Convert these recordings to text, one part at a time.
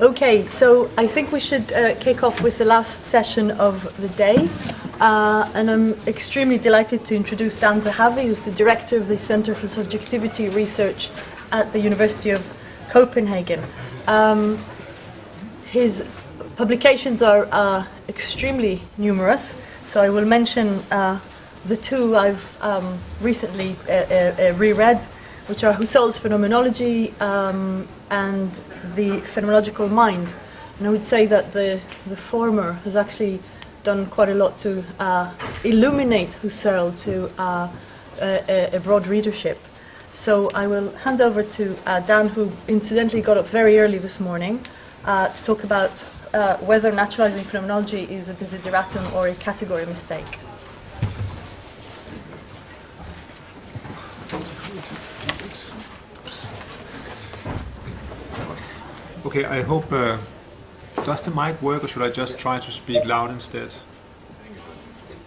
Okay, so I think we should kick off with the last session of the day. And I'm extremely delighted to introduce Dan Zahavi, who's the director of the Center for Subjectivity Research at the University of Copenhagen. His publications are extremely numerous, so I will mention the two I've recently reread, which are Whoso's Phenomenology and the Phenomenological Mind. And I would say that the former has actually done quite a lot to illuminate Husserl to a broad readership. So I will hand over to Dan, who incidentally got up very early this morning to talk about whether naturalizing phenomenology is a desideratum or a category mistake. Okay, I hope, does the mic work, or should I just try to speak loud instead?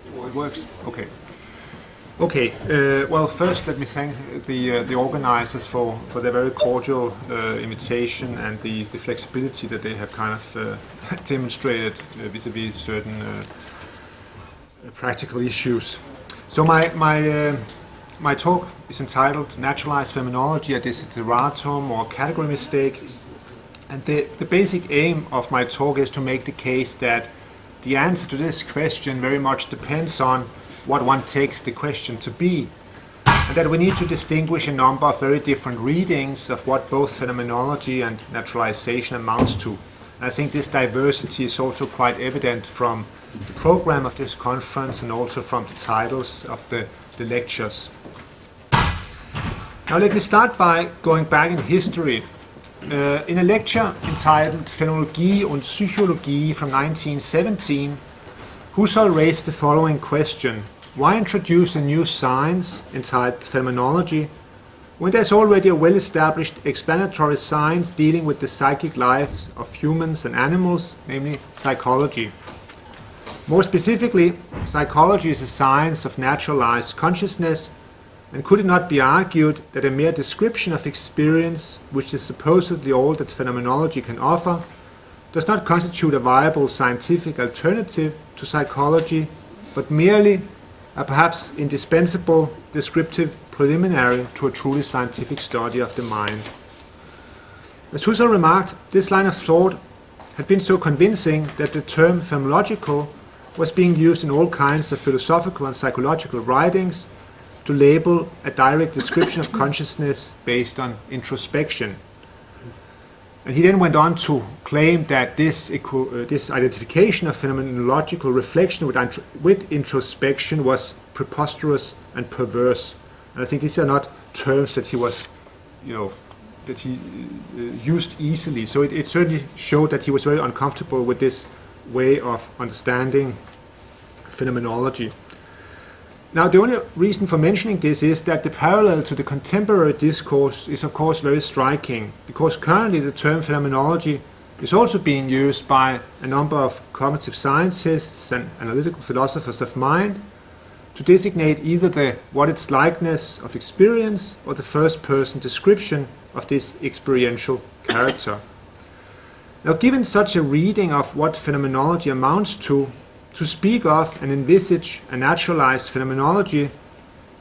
It works? Okay. Okay, well, first let me thank the organizers for their very cordial invitation and the flexibility that they have kind of demonstrated vis-a-vis certain practical issues. So my talk is entitled Naturalized Phenomenology, a Desideratum or Category Mistake. And the basic aim of my talk is to make the case that the answer to this question very much depends on what one takes the question to be, and that we need to distinguish a number of very different readings of what both phenomenology and naturalization amounts to. And I think this diversity is also quite evident from the program of this conference and also from the titles of the lectures. Now let me start by going back in history. In a lecture entitled Phenomenologie und Psychologie from 1917, Husserl raised the following question: why introduce a new science entitled phenomenology when there's already a well-established explanatory science dealing with the psychic lives of humans and animals, namely psychology? More specifically, psychology is a science of naturalized consciousness, and could it not be argued that a mere description of experience, which is supposedly all that phenomenology can offer, does not constitute a viable scientific alternative to psychology, but merely a perhaps indispensable descriptive preliminary to a truly scientific study of the mind? As Husserl remarked, this line of thought had been so convincing that the term phenomenological was being used in all kinds of philosophical and psychological writings to label a direct description of consciousness based on introspection. And he then went on to claim that this identification of phenomenological reflection with introspection was preposterous and perverse. And I think these are not terms that he was, that he used easily. So it certainly showed that he was very uncomfortable with this way of understanding phenomenology. Now, the only reason for mentioning this is that the parallel to the contemporary discourse is of course very striking, because currently the term phenomenology is also being used by a number of cognitive scientists and analytical philosophers of mind to designate either what its likeness of experience or the first-person description of this experiential character. Now, given such a reading of what phenomenology amounts to speak of and envisage a naturalized phenomenology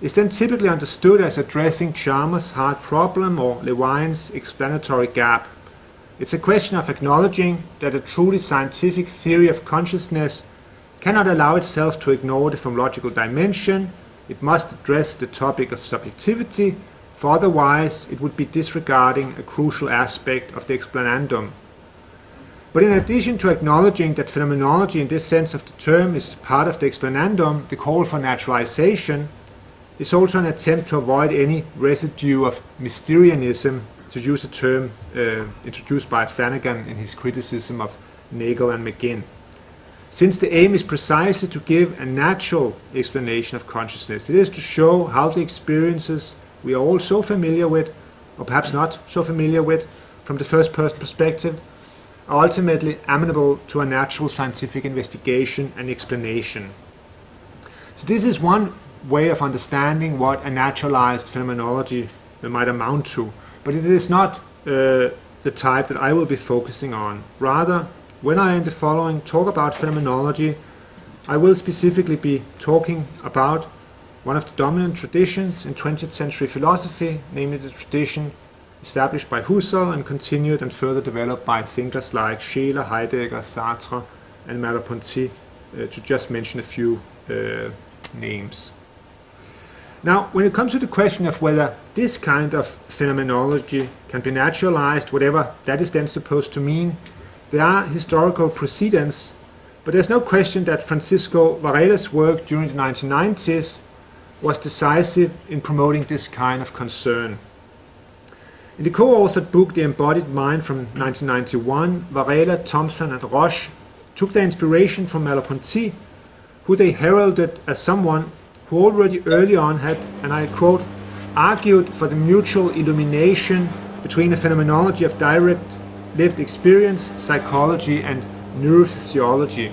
is then typically understood as addressing Chalmers' hard problem or Lewine's explanatory gap. It's a question of acknowledging that a truly scientific theory of consciousness cannot allow itself to ignore the phenomenological dimension. It must address the topic of subjectivity, for otherwise it would be disregarding a crucial aspect of the explanandum. But in addition to acknowledging that phenomenology in this sense of the term is part of the explanandum, the call for naturalization is also an attempt to avoid any residue of Mysterianism, to use a term introduced by Flanagan in his criticism of Nagel and McGinn. Since the aim is precisely to give a natural explanation of consciousness, it is to show how the experiences we are all so familiar with, or perhaps not so familiar with, from the first-person perspective, are ultimately amenable to a natural scientific investigation and explanation. So this is one way of understanding what a naturalized phenomenology might amount to. but it is not the type that I will be focusing on. Rather, when I in the following talk about phenomenology, I will specifically be talking about one of the dominant traditions in 20th century philosophy, namely the tradition established by Husserl and continued and further developed by thinkers like Scheler, Heidegger, Sartre, and Merleau-Ponty, to just mention a few names. Now, when it comes to the question of whether this kind of phenomenology can be naturalized, whatever that is then supposed to mean, there are historical precedents, but there's no question that Francisco Varela's work during the 1990s was decisive in promoting this kind of concern. In the co-authored book The Embodied Mind from 1991, Varela, Thompson and Roche took their inspiration from Merleau-Ponty, who they heralded as someone who already early on had, and I quote, argued for the mutual illumination between the phenomenology of direct lived experience, psychology and neurophysiology.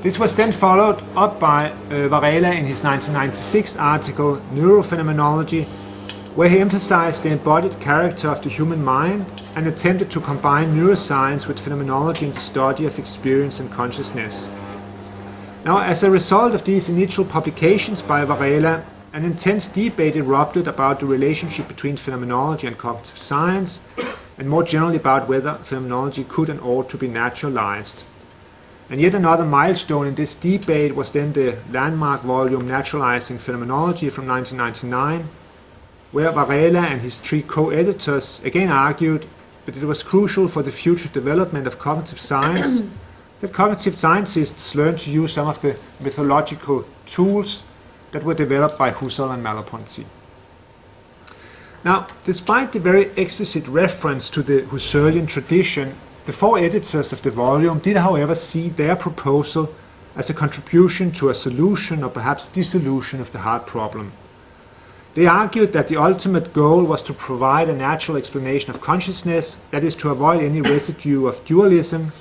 This was then followed up by Varela in his 1996 article Neurophenomenology, where he emphasized the embodied character of the human mind and attempted to combine neuroscience with phenomenology in the study of experience and consciousness. Now, as a result of these initial publications by Varela, an intense debate erupted about the relationship between phenomenology and cognitive science, and more generally about whether phenomenology could and ought to be naturalized. And yet another milestone in this debate was then the landmark volume Naturalizing Phenomenology from 1999, where Varela and his three co-editors again argued that it was crucial for the future development of cognitive science that cognitive scientists learn to use some of the methodological tools that were developed by Husserl and Merleau-Ponty. Now, despite the very explicit reference to the Husserlian tradition, the four editors of the volume did, however, see their proposal as a contribution to a solution or perhaps dissolution of the hard problem. They argued that the ultimate goal was to provide a natural explanation of consciousness, that is, to avoid any residue of dualism,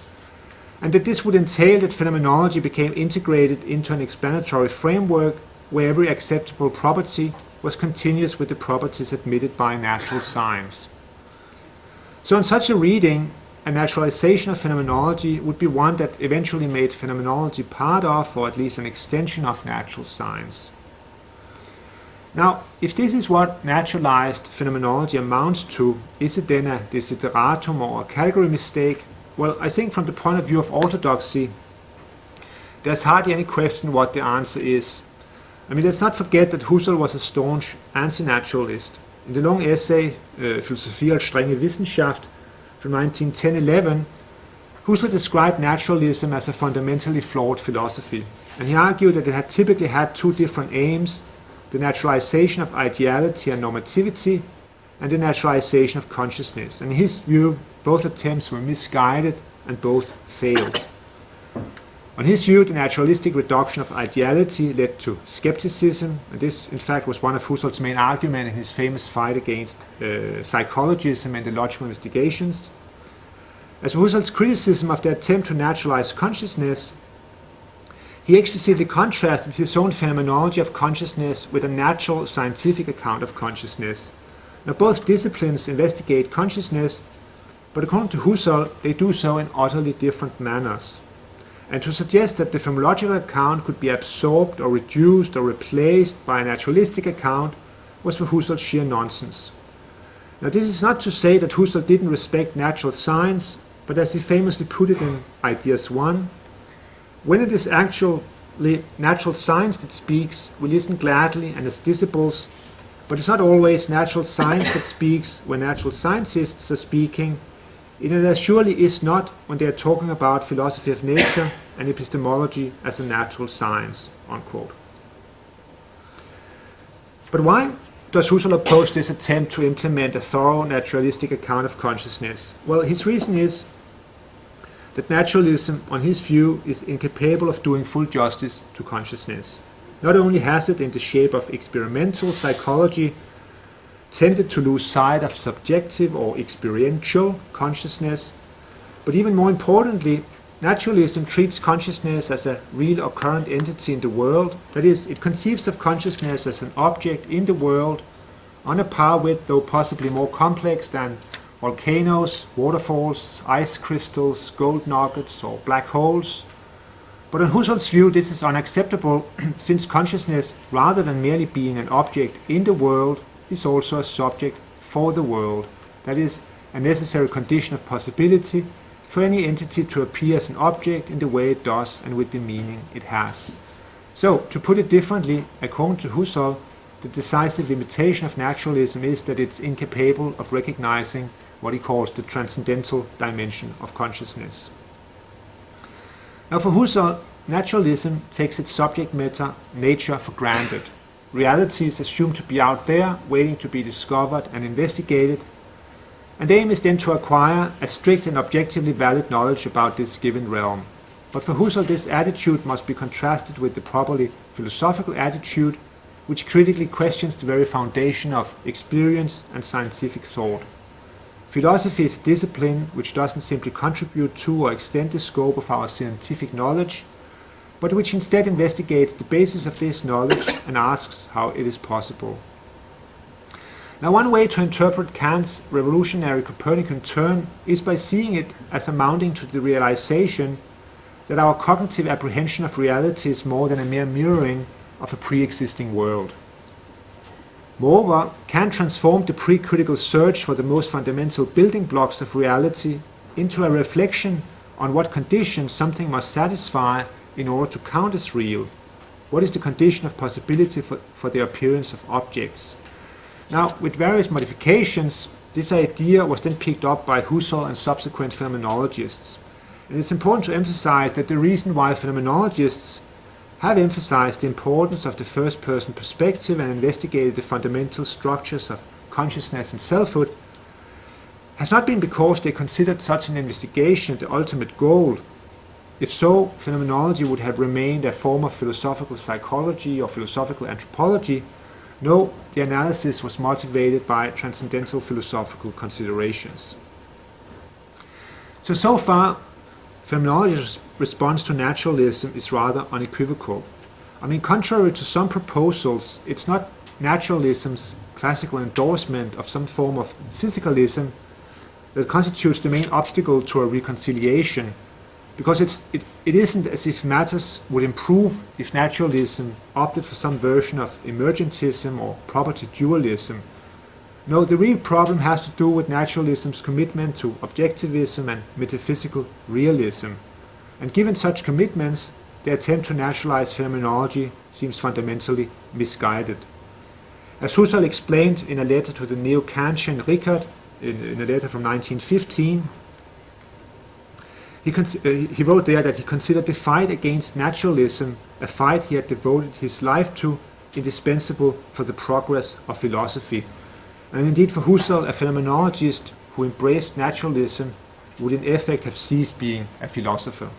and that this would entail that phenomenology became integrated into an explanatory framework where every acceptable property was continuous with the properties admitted by natural science. So in such a reading, a naturalization of phenomenology would be one that eventually made phenomenology part of, or at least an extension of, natural science. Now, if this is what naturalized phenomenology amounts to, is it then a desideratum or a category mistake? Well, I think from the point of view of orthodoxy, there's hardly any question what the answer is. I mean, let's not forget that Husserl was a staunch anti-naturalist. In the long essay, Philosophie als strenge Wissenschaft, from 1910-11, Husserl described naturalism as a fundamentally flawed philosophy, and he argued that it had typically had two different aims: the naturalization of ideality and normativity, and the naturalization of consciousness. And in his view, both attempts were misguided and both failed. On his view, the naturalistic reduction of ideality led to skepticism, and this, in fact, was one of Husserl's main arguments in his famous fight against psychologism and the logical investigations. As for Husserl's criticism of the attempt to naturalize consciousness, he explicitly contrasted his own phenomenology of consciousness with a natural scientific account of consciousness. Now, both disciplines investigate consciousness, but according to Husserl, they do so in utterly different manners. And to suggest that the phenomenological account could be absorbed or reduced or replaced by a naturalistic account was for Husserl sheer nonsense. Now, this is not to say that Husserl didn't respect natural science, but as he famously put it in Ideas 1, when it is actually natural science that speaks, we listen gladly and as disciples, but it's not always natural science that speaks when natural scientists are speaking. It surely is not when they are talking about philosophy of nature and epistemology as a natural science, unquote. But why does Husserl oppose this attempt to implement a thorough naturalistic account of consciousness? Well, his reason is that naturalism, on his view, is incapable of doing full justice to consciousness. Not only has it, in the shape of experimental psychology, tended to lose sight of subjective or experiential consciousness, but even more importantly, naturalism treats consciousness as a real or current entity in the world. That is, it conceives of consciousness as an object in the world on a par with, though possibly more complex than, volcanoes, waterfalls, ice crystals, gold nuggets, or black holes. But in Husserl's view, this is unacceptable since consciousness, rather than merely being an object in the world, is also a subject for the world. That is, a necessary condition of possibility for any entity to appear as an object in the way it does and with the meaning it has. So, to put it differently, according to Husserl, the decisive limitation of naturalism is that it's incapable of recognizing what he calls the transcendental dimension of consciousness. Now for Husserl, naturalism takes its subject matter, nature, for granted. Reality is assumed to be out there, waiting to be discovered and investigated, and the aim is then to acquire a strict and objectively valid knowledge about this given realm. But for Husserl, this attitude must be contrasted with the properly philosophical attitude, which critically questions the very foundation of experience and scientific thought. Philosophy is a discipline which doesn't simply contribute to or extend the scope of our scientific knowledge, but which instead investigates the basis of this knowledge and asks how it is possible. Now, one way to interpret Kant's revolutionary Copernican turn is by seeing it as amounting to the realization that our cognitive apprehension of reality is more than a mere mirroring of a pre-existing world. Moreover, Kant transformed the pre-critical search for the most fundamental building blocks of reality into a reflection on what conditions something must satisfy in order to count as real. What is the condition of possibility for the appearance of objects? Now, with various modifications, this idea was then picked up by Husserl and subsequent phenomenologists. And it's important to emphasize that the reason why phenomenologists have emphasized the importance of the first-person perspective and investigated the fundamental structures of consciousness and selfhood has not been because they considered such an investigation the ultimate goal. If so, phenomenology would have remained a form of philosophical psychology or philosophical anthropology. No, the analysis was motivated by transcendental philosophical considerations. So far, phenomenology's response to naturalism is rather unequivocal. I mean, contrary to some proposals, it's not naturalism's classical endorsement of some form of physicalism that constitutes the main obstacle to a reconciliation, because it isn't as if matters would improve if naturalism opted for some version of emergentism or property dualism. No, the real problem has to do with naturalism's commitment to objectivism and metaphysical realism. And given such commitments, the attempt to naturalize phenomenology seems fundamentally misguided. As Husserl explained in a letter to the neo-Kantian Rickert, in a letter from 1915, he wrote there that he considered the fight against naturalism, a fight he had devoted his life to, indispensable for the progress of philosophy. And indeed for Husserl, a phenomenologist who embraced naturalism would in effect have ceased being a philosopher.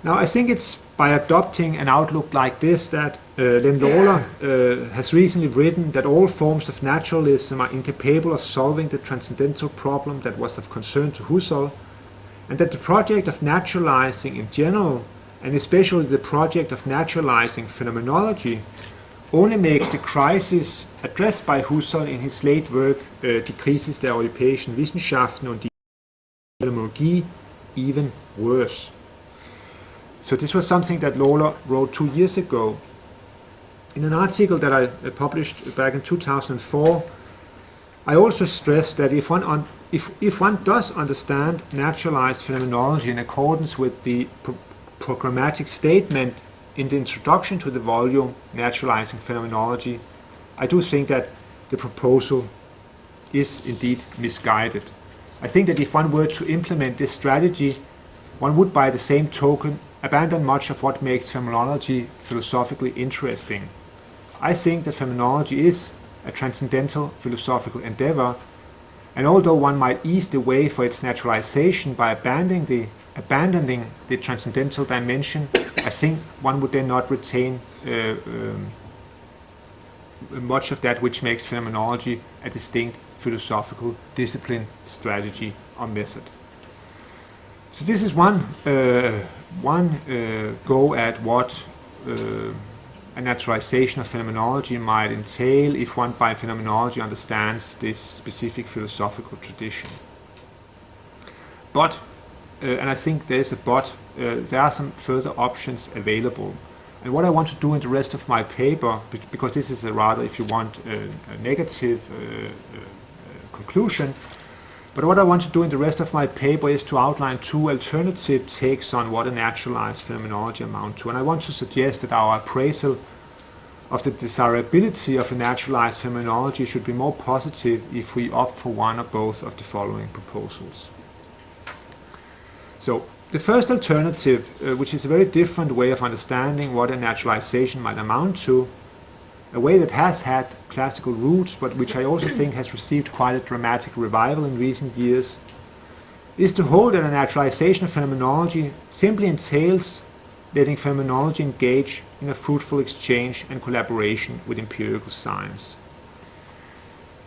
Now I think it's by adopting an outlook like this that Len Lawler has recently written that all forms of naturalism are incapable of solving the transcendental problem that was of concern to Husserl, and that the project of naturalizing in general, and especially the project of naturalizing phenomenology, only makes the crisis addressed by Husserl in his late work Die Krisis der europäischen Wissenschaften und die Phenomenologie even worse. So this was something that Lawler wrote 2 years ago. In an article that I published back in 2004, I also stressed that if one does understand naturalized phenomenology in accordance with the programmatic statement in the introduction to the volume Naturalizing Phenomenology, I do think that the proposal is indeed misguided. I think that if one were to implement this strategy, one would by the same token abandon much of what makes phenomenology philosophically interesting. I think that phenomenology is a transcendental philosophical endeavor, and although one might ease the way for its naturalization by abandoning the transcendental dimension, I think one would then not retain much of that which makes phenomenology a distinct philosophical discipline, strategy, or method. So this is one go at what a naturalization of phenomenology might entail if one by phenomenology understands this specific philosophical tradition. But, and I think there's a but, there are some further options available. And what I want to do in the rest of my paper, because this is a rather, if you want, a negative conclusion, but what I want to do in the rest of my paper is to outline two alternative takes on what a naturalized phenomenology amounts to. And I want to suggest that our appraisal of the desirability of a naturalized phenomenology should be more positive if we opt for one or both of the following proposals. So, the first alternative, which is a very different way of understanding what a naturalization might amount to, a way that has had classical roots, but which I also think has received quite a dramatic revival in recent years, is to hold that a naturalization of phenomenology simply entails letting phenomenology engage in a fruitful exchange and collaboration with empirical science.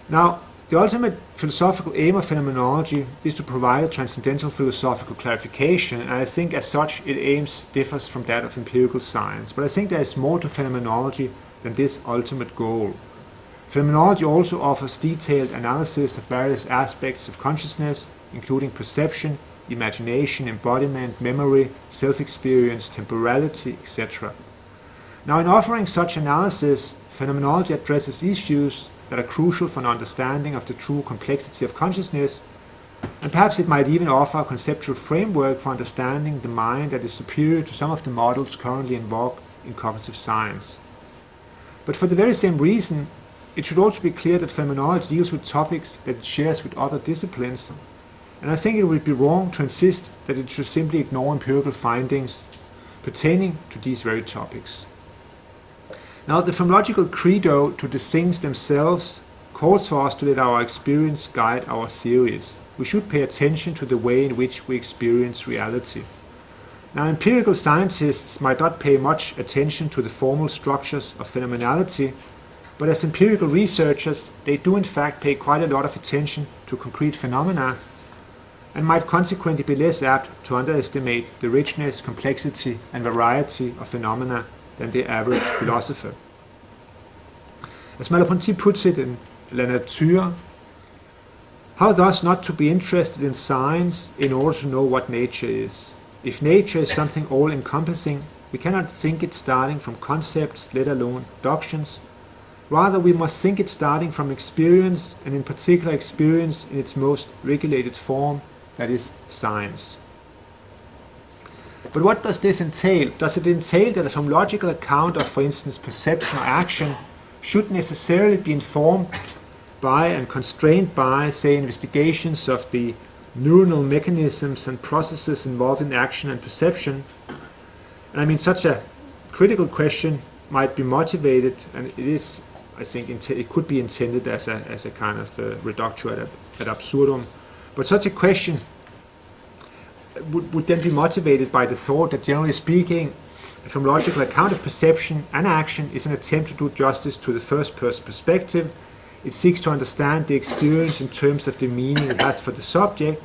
Now, the ultimate philosophical aim of phenomenology is to provide a transcendental philosophical clarification, and I think as such its aims differs from that of empirical science. But I think there is more to phenomenology than this ultimate goal. Phenomenology also offers detailed analysis of various aspects of consciousness, including perception, imagination, embodiment, memory, self-experience, temporality, etc. Now, in offering such analysis, phenomenology addresses issues that are crucial for an understanding of the true complexity of consciousness, and perhaps it might even offer a conceptual framework for understanding the mind that is superior to some of the models currently in vogue in cognitive science. But for the very same reason, it should also be clear that phenomenology deals with topics that it shares with other disciplines, and I think it would be wrong to insist that it should simply ignore empirical findings pertaining to these very topics. Now, the phenomenological credo to the things themselves calls for us to let our experience guide our theories. We should pay attention to the way in which we experience reality. Now, empirical scientists might not pay much attention to the formal structures of phenomenality, but as empirical researchers, they do in fact pay quite a lot of attention to concrete phenomena, and might consequently be less apt to underestimate the richness, complexity, and variety of phenomena than the average philosopher. As Merleau-Ponty puts it in La Nature, how thus not to be interested in science in order to know what nature is? If nature is something all-encompassing, we cannot think it starting from concepts, let alone deductions. Rather, we must think it starting from experience, and in particular experience in its most regulated form, that is, science. But what does this entail? Does it entail that a phenomenological account of, for instance, perception or action should necessarily be informed by and constrained by, say, investigations of the neuronal mechanisms and processes involved in action and perception? And I mean, such a critical question might be motivated, and it is, I think, it could be intended as a kind of reductio ad absurdum. But such a question would then be motivated by the thought that, generally speaking, a phenomenological account of perception and action is an attempt to do justice to the first-person perspective. It seeks to understand the experience in terms of the meaning it has for the subject,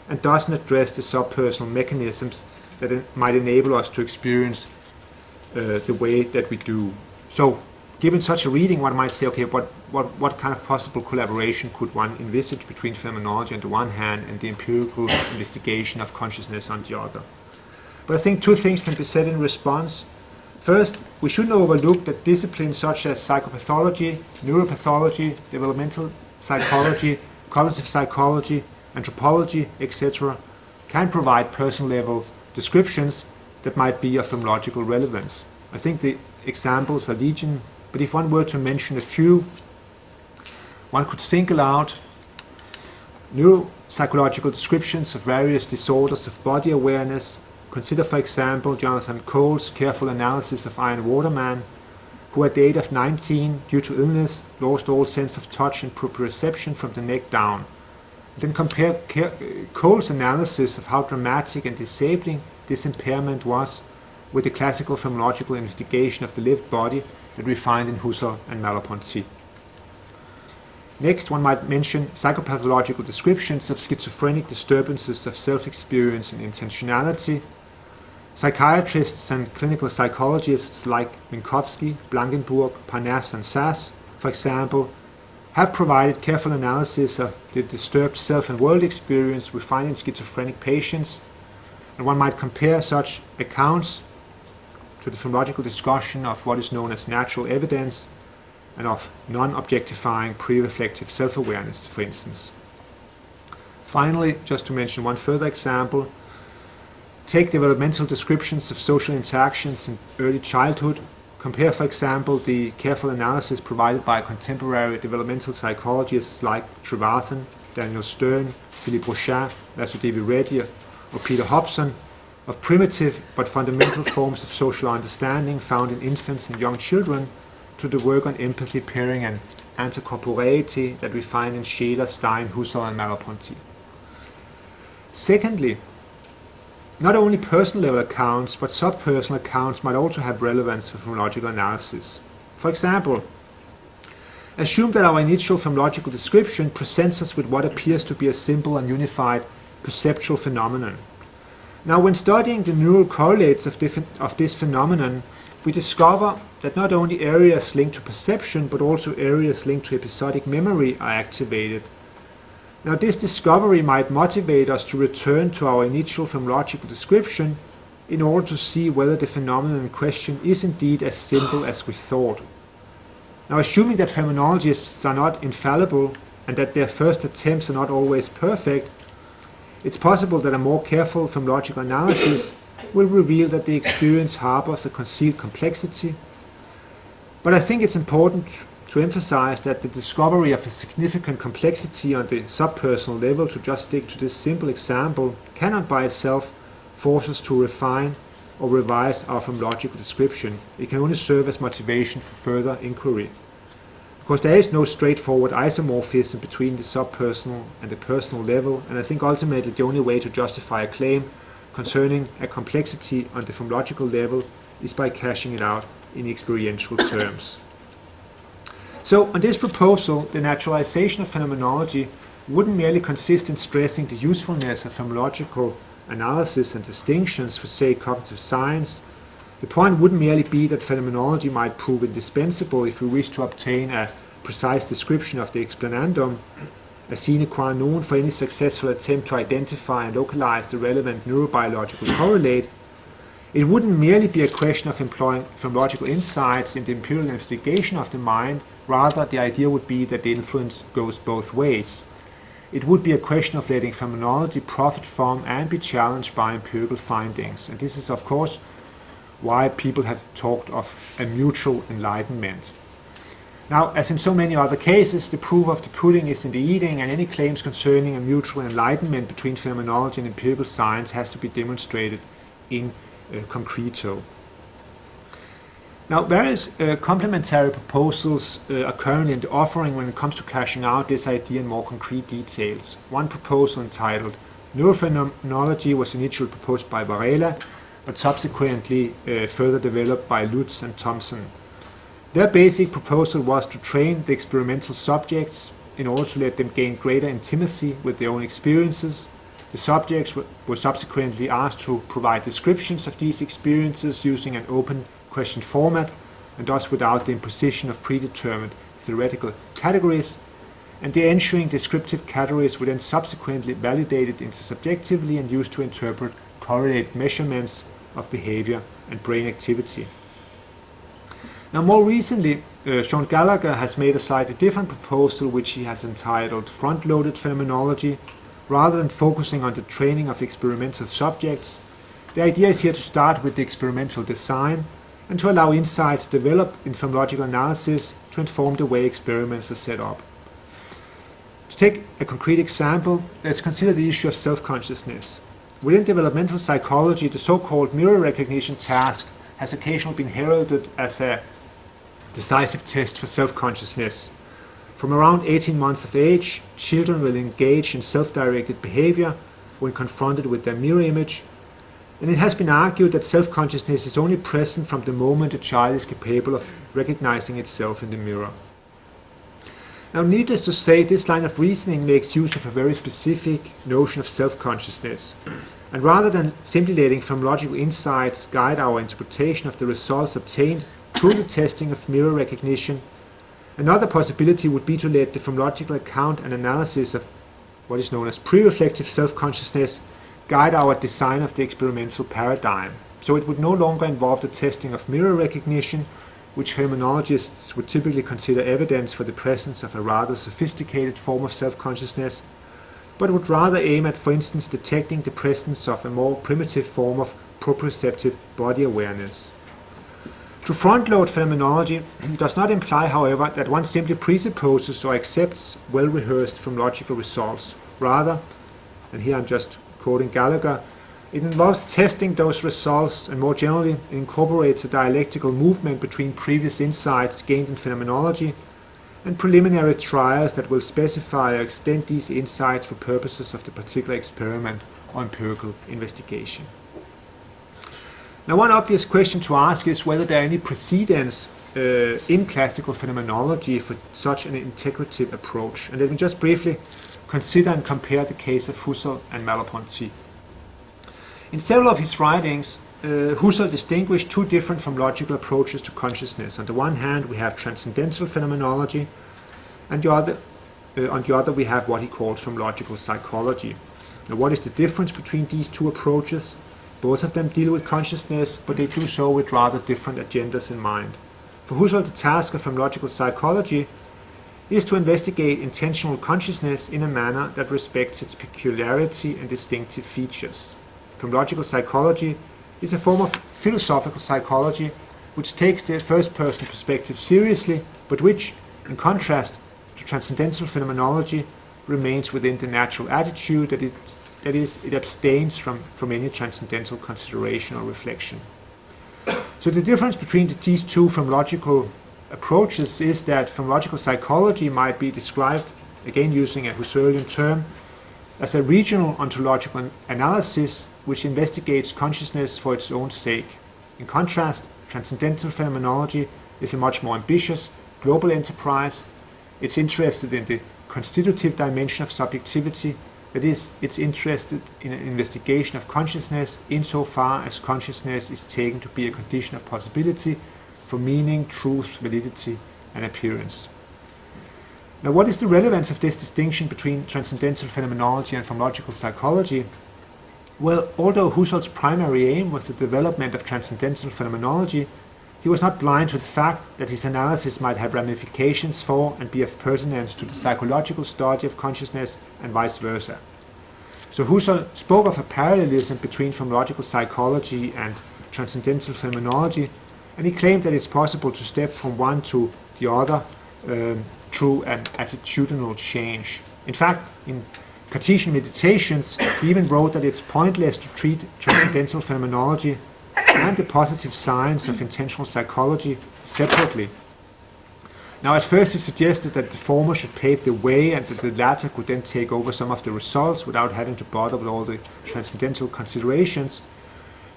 and doesn't address the subpersonal mechanisms that might enable us to experience the way that we do. So, given such a reading, one might say, okay, what kind of possible collaboration could one envisage between phenomenology on the one hand and the empirical investigation of consciousness on the other? But I think two things can be said in response. First, we shouldn't overlook that disciplines such as psychopathology, neuropathology, developmental psychology, cognitive psychology, anthropology, etc., can provide person-level descriptions that might be of phenomenological relevance. I think the examples are legion, but if one were to mention a few, one could single out neuropsychological descriptions of various disorders of body awareness. Consider, for example, Jonathan Cole's careful analysis of Iron Waterman, who at the age of 19, due to illness, lost all sense of touch and proprioception from the neck down. Then compare Cole's analysis of how dramatic and disabling this impairment was with the classical phenomenological investigation of the lived body that we find in Whoso and Merleau-Ponty. Next, one might mention psychopathological descriptions of schizophrenic disturbances of self-experience and intentionality. Psychiatrists and clinical psychologists like Minkowski, Blankenburg, Parnasse and Sass, for example, have provided careful analysis of the disturbed self and world experience we find in schizophrenic patients, and one might compare such accounts to the phenomenological discussion of what is known as natural evidence and of non-objectifying pre-reflective self-awareness, for instance. Finally, just to mention one further example, take developmental descriptions of social interactions in early childhood. Compare, for example, the careful analysis provided by contemporary developmental psychologists like Trevathan, Daniel Stern, Philippe Rochat, Vasudevi Reddy, or Peter Hobson of primitive but fundamental forms of social understanding found in infants and young children to the work on empathy, pairing, and anticorporeity that we find in Scheler, Stein, Husserl, and Merleau-Ponty. Secondly, not only personal level accounts, but subpersonal accounts might also have relevance for phenomenological analysis. For example, assume that our initial phenomenological description presents us with what appears to be a simple and unified perceptual phenomenon. Now, when studying the neural correlates of this phenomenon, we discover that not only areas linked to perception, but also areas linked to episodic memory are activated. Now, this discovery might motivate us to return to our initial phenomenological description in order to see whether the phenomenon in question is indeed as simple as we thought. Now, assuming that phenomenologists are not infallible and that their first attempts are not always perfect, it's possible that a more careful phenomenological analysis will reveal that the experience harbors a concealed complexity. But I think it's important to emphasize that the discovery of a significant complexity on the subpersonal level, to just stick to this simple example, cannot by itself force us to refine or revise our phenomenological description. It can only serve as motivation for further inquiry. Because there is no straightforward isomorphism between the subpersonal and the personal level, and I think ultimately the only way to justify a claim concerning a complexity on the phenomenological level is by cashing it out in experiential terms. So, on this proposal, the naturalization of phenomenology wouldn't merely consist in stressing the usefulness of phenomenological analysis and distinctions for, say, cognitive science. The point wouldn't merely be that phenomenology might prove indispensable if we wish to obtain a precise description of the explanandum, a sine qua non for any successful attempt to identify and localize the relevant neurobiological correlate. It wouldn't merely be a question of employing phenomenological insights in the empirical investigation of the mind. Rather, the idea would be that the influence goes both ways. It would be a question of letting phenomenology profit from and be challenged by empirical findings. And this is, of course, why people have talked of a mutual enlightenment. Now, as in so many other cases, the proof of the pudding is in the eating, and any claims concerning a mutual enlightenment between phenomenology and empirical science has to be demonstrated in concreto. Now, various complementary proposals are currently in the offering when it comes to cashing out this idea in more concrete details. One proposal entitled Neurophenology was initially proposed by Varela, but subsequently further developed by Lutz and Thomson. Their basic proposal was to train the experimental subjects in order to let them gain greater intimacy with their own experiences. The subjects were subsequently asked to provide descriptions of these experiences using an open question format, and thus without the imposition of predetermined theoretical categories, and the ensuing descriptive categories were then subsequently validated intersubjectively and used to interpret correlated measurements of behavior and brain activity. Now, more recently, Sean Gallagher has made a slightly different proposal, which he has entitled Frontloaded Phenomenology. Rather than focusing on the training of experimental subjects, the idea is here to start with the experimental design and to allow insights developed in phenomenological analysis to inform the way experiments are set up. To take a concrete example, let's consider the issue of self-consciousness. Within developmental psychology, the so-called mirror recognition task has occasionally been heralded as a decisive test for self-consciousness. From around 18 months of age, children will engage in self-directed behavior when confronted with their mirror image, and it has been argued that self-consciousness is only present from the moment a child is capable of recognizing itself in the mirror. Now, needless to say, this line of reasoning makes use of a very specific notion of self-consciousness. And rather than simply letting phenomenological insights guide our interpretation of the results obtained through the testing of mirror recognition, another possibility would be to let the phenomenological account and analysis of what is known as pre-reflective self-consciousness guide our design of the experimental paradigm. So it would no longer involve the testing of mirror recognition, which phenomenologists would typically consider evidence for the presence of a rather sophisticated form of self-consciousness, but would rather aim at, for instance, detecting the presence of a more primitive form of proprioceptive body awareness. To front-load phenomenology does not imply, however, that one simply presupposes or accepts well-rehearsed phenomenological results. Rather, and here I'm just quoting Gallagher, it involves testing those results and more generally incorporates a dialectical movement between previous insights gained in phenomenology and preliminary trials that will specify or extend these insights for purposes of the particular experiment or empirical investigation. Now, one obvious question to ask is whether there are any precedents in classical phenomenology for such an integrative approach. And let me just briefly consider and compare the case of Husserl and Merleau-Ponty. In several of his writings, Husserl distinguished two different phenomenological approaches to consciousness. On the one hand, we have transcendental phenomenology, and on the other we have what he called phenomenological psychology. Now, what is the difference between these two approaches? Both of them deal with consciousness, but they do so with rather different agendas in mind. For Husserl, the task of phenomenological psychology is to investigate intentional consciousness in a manner that respects its peculiarity and distinctive features. Phenomenological psychology is a form of philosophical psychology which takes the first-person perspective seriously, but which, in contrast to transcendental phenomenology, remains within the natural attitude that it abstains from any transcendental consideration or reflection. So the difference between these two phenomenological approaches is that phenomenological psychology might be described, again using a Husserlian term, as a regional ontological analysis which investigates consciousness for its own sake. In contrast, transcendental phenomenology is a much more ambitious, global enterprise. It's interested in the constitutive dimension of subjectivity, that is, it's interested in an investigation of consciousness insofar as consciousness is taken to be a condition of possibility for meaning, truth, validity, and appearance. Now, what is the relevance of this distinction between transcendental phenomenology and phenomenological psychology? Well, although Husserl's primary aim was the development of transcendental phenomenology, he was not blind to the fact that his analysis might have ramifications for and be of pertinence to the psychological study of consciousness and vice versa. So Husserl spoke of a parallelism between phenomenological psychology and transcendental phenomenology, and he claimed that it's possible to step from one to the other through an attitudinal change. In fact, in Cartesian Meditations, he even wrote that it's pointless to treat transcendental phenomenology and the positive science of intentional psychology separately. Now, at first he suggested that the former should pave the way and that the latter could then take over some of the results without having to bother with all the transcendental considerations.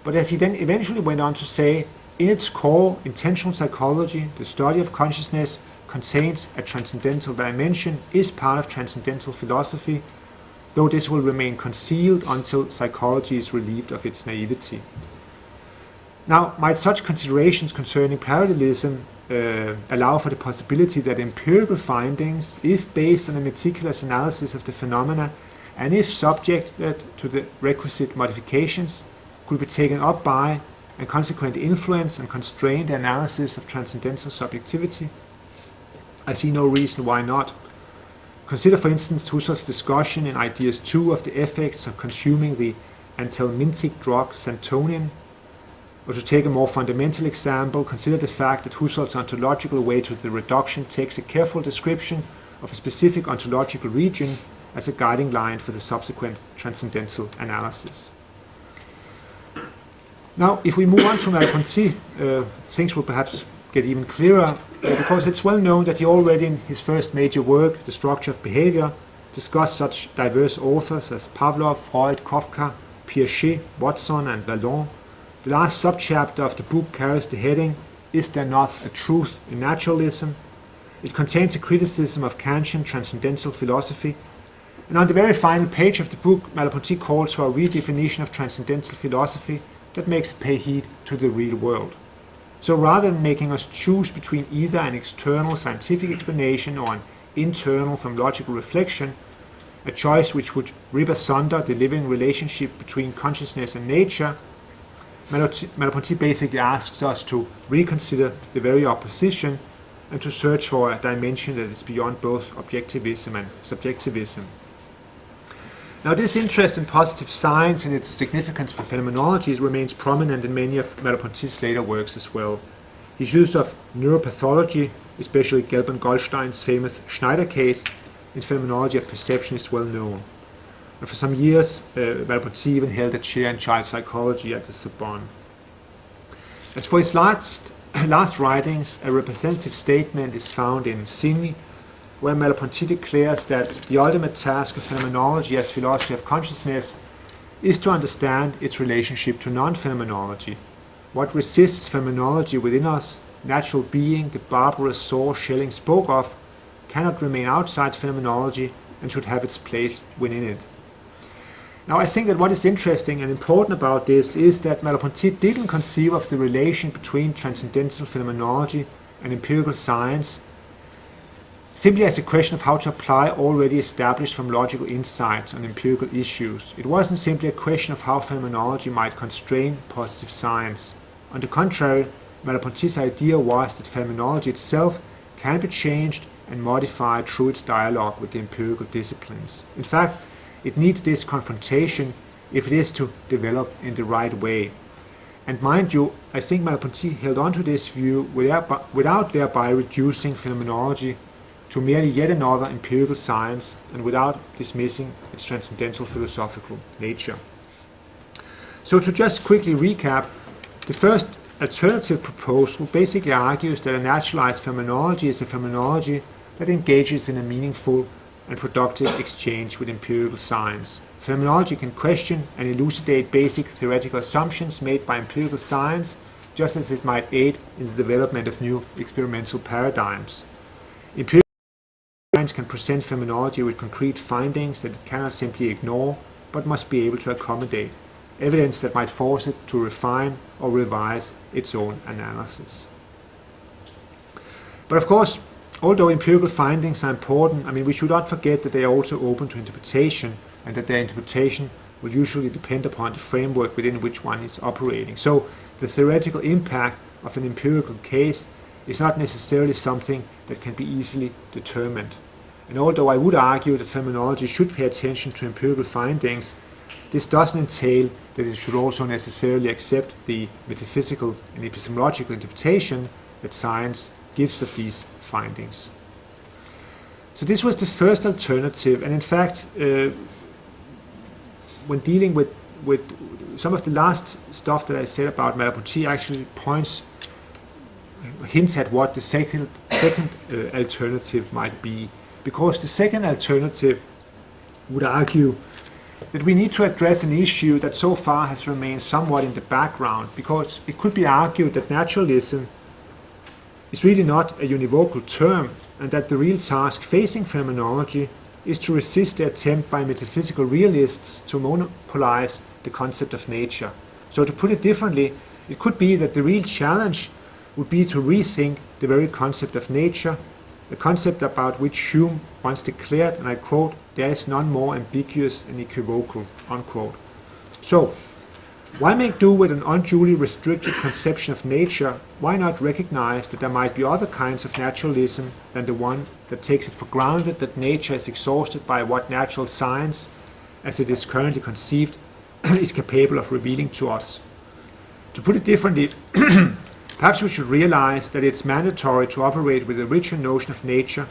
But as he then eventually went on to say, in its core, intentional psychology, the study of consciousness, contains a transcendental dimension, is part of transcendental philosophy, though this will remain concealed until psychology is relieved of its naivety. Now, might such considerations concerning parallelism allow for the possibility that empirical findings, if based on a meticulous analysis of the phenomena, and if subjected to the requisite modifications, could be taken up by and consequently influence and constrain the analysis of transcendental subjectivity? I see no reason why not. Consider, for instance, Husserl's discussion in Ideas 2 of the effects of consuming the anthelmintic drug santonin. Or to take a more fundamental example, consider the fact that Husserl's ontological way to the reduction takes a careful description of a specific ontological region as a guiding line for the subsequent transcendental analysis. Now, if we move on to Merleau-Ponty, things will perhaps get even clearer, because it's well known that he already in his first major work, The Structure of Behavior, discussed such diverse authors as Pavlov, Freud, Kafka, Piaget, Watson, and Vallon. The last subchapter of the book carries the heading, Is There Not a Truth in Naturalism? It contains a criticism of Kantian transcendental philosophy, and on the very final page of the book, Merleau-Ponty calls for a redefinition of transcendental philosophy that makes it pay heed to the real world. So rather than making us choose between either an external scientific explanation or an internal from logical reflection, a choice which would rip asunder the living relationship between consciousness and nature, Merleau-Ponty basically asks us to reconsider the very opposition and to search for a dimension that is beyond both objectivism and subjectivism. Now, this interest in positive science and its significance for phenomenology remains prominent in many of Merleau-Ponty's later works as well. His use of neuropathology, especially Gelb-Goldstein's famous Schneider case, in phenomenology of perception is well known. And for some years, Merleau-Ponty even held a chair in child psychology at the Sorbonne. As for his last writings, a representative statement is found in Signes, where Merleau-Ponty declares that the ultimate task of phenomenology as philosophy of consciousness is to understand its relationship to non-phenomenology. What resists phenomenology within us, natural being, the barbarous soul Schelling spoke of, cannot remain outside phenomenology and should have its place within it. Now, I think that what is interesting and important about this is that Merleau-Ponty didn't conceive of the relation between transcendental phenomenology and empirical science simply as a question of how to apply already established from logical insights on empirical issues. It wasn't simply a question of how phenomenology might constrain positive science. On the contrary, Merleau-Ponty's idea was that phenomenology itself can be changed and modified through its dialogue with the empirical disciplines. In fact, it needs this confrontation if it is to develop in the right way. And mind you, I think Merleau-Ponty held on to this view without thereby reducing phenomenology to merely yet another empirical science and without dismissing its transcendental philosophical nature. So to just quickly recap, the first alternative proposal basically argues that a naturalized phenomenology is a phenomenology that engages in a meaningful and productive exchange with empirical science. Phenomenology can question and elucidate basic theoretical assumptions made by empirical science, just as it might aid in the development of new experimental paradigms. Empirical science can present phenomenology with concrete findings that it cannot simply ignore, but must be able to accommodate, evidence that might force it to refine or revise its own analysis. But of course, although empirical findings are important, we should not forget that they are also open to interpretation, and that their interpretation will usually depend upon the framework within which one is operating. So the theoretical impact of an empirical case is not necessarily something that can be easily determined. And although I would argue that phenomenology should pay attention to empirical findings, this doesn't entail that it should also necessarily accept the metaphysical and epistemological interpretation that science gives of these findings. So this was the first alternative, and in fact, when dealing with some of the last stuff that I said about Merleau-Ponty actually hints at what the second alternative might be. Because the second alternative would argue that we need to address an issue that so far has remained somewhat in the background, because it could be argued that naturalism is really not a univocal term, and that the real task facing phenomenology is to resist the attempt by metaphysical realists to monopolize the concept of nature. So to put it differently, it could be that the real challenge would be to rethink the very concept of nature, the concept about which Hume once declared, and I quote, "There is none more ambiguous and equivocal," unquote. So, why make do with an unduly restricted conception of nature? Why not recognize that there might be other kinds of naturalism than the one that takes it for granted that nature is exhausted by what natural science, as it is currently conceived, is capable of revealing to us? To put it differently, perhaps we should realize that it's mandatory to operate with a richer notion of nature,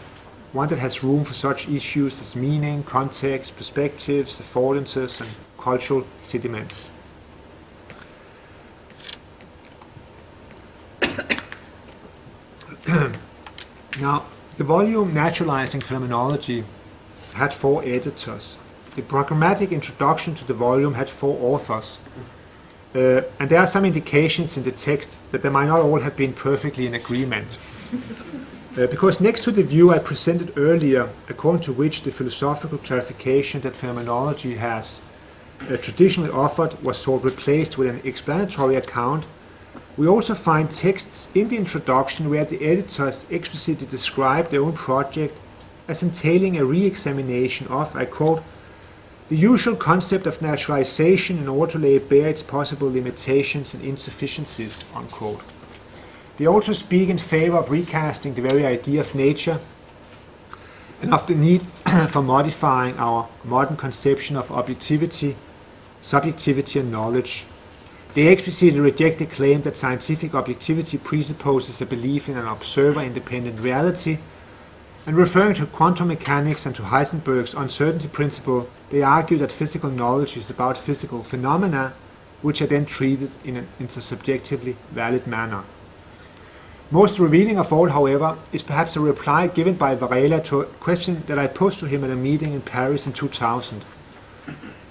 one that has room for such issues as meaning, context, perspectives, affordances, and cultural sediments. Now, the volume Naturalizing Phenomenology had 4 editors. The programmatic introduction to the volume had 4 authors. And there are some indications in the text that they might not all have been perfectly in agreement. Because next to the view I presented earlier, according to which the philosophical clarification that phenomenology has traditionally offered was sort of replaced with an explanatory account, we also find texts in the introduction where the editors explicitly describe their own project as entailing a re-examination of, I quote, the usual concept of naturalization in order to lay bare its possible limitations and insufficiencies, unquote. They also speak in favor of recasting the very idea of nature and of the need for modifying our modern conception of objectivity, subjectivity and knowledge. They explicitly reject the claim that scientific objectivity presupposes a belief in an observer-independent reality, and referring to quantum mechanics and to Heisenberg's uncertainty principle, they argue that physical knowledge is about physical phenomena, which are then treated in an intersubjectively valid manner. Most revealing of all, however, is perhaps a reply given by Varela to a question that I posed to him at a meeting in Paris in 2000.